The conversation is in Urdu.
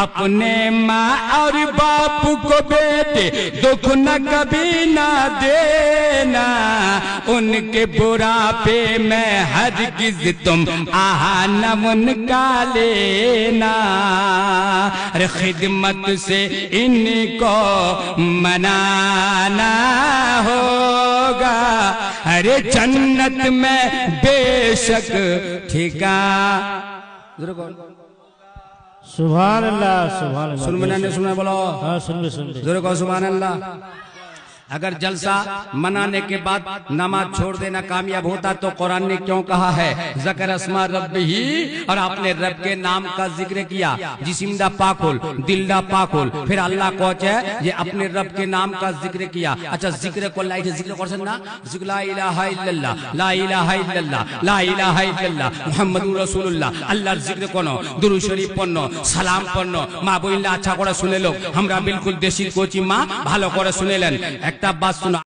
اپنے ماں اور باپ کو بیٹے دکھ نہ کبھی نہ دینا، ان کے بڑھاپے میں ہرگز تم آہا نہ ان کا لینا، خدمت سے ان کو منانا ہوگا، ارے جنت میں بے شک ٹھکانہ۔ سبحان اللہ سبحان اللہ۔ سن میں نے سنا بولو، ہاں سن لے سن لے۔ ضرور کہو سبحان اللہ۔ اگر جلسہ منانے کے بعد نماز چھوڑ دینا کامیاب ہوتا تو قرآن نے کیوں کہا ہے ذکر اسما ربہ، اور آپ نے رب کے نام کا ذکر کیا، جسم دا پاک ہول، دل دا پاک ہول، پھر اللہ کو چاہے یہ اپنے رب کے نام کا ذکر کیا۔ اچھا ذکر کو اللہ ذکر کر سکنا، ذکر لا الہ الا اللہ، لا الہ الا اللہ، لا الہ الا اللہ محمد رسول اللہ، আল্লাহর জিকির করো, দুরূদ শরীফ পড়ো, সালাম পড়ো। মা বইলা আচ্ছা করে শুনে লোক, আমরা বিলকুল দেশি কোচি মা ভালো করে শুনেলেন। একটা বাত শুনো।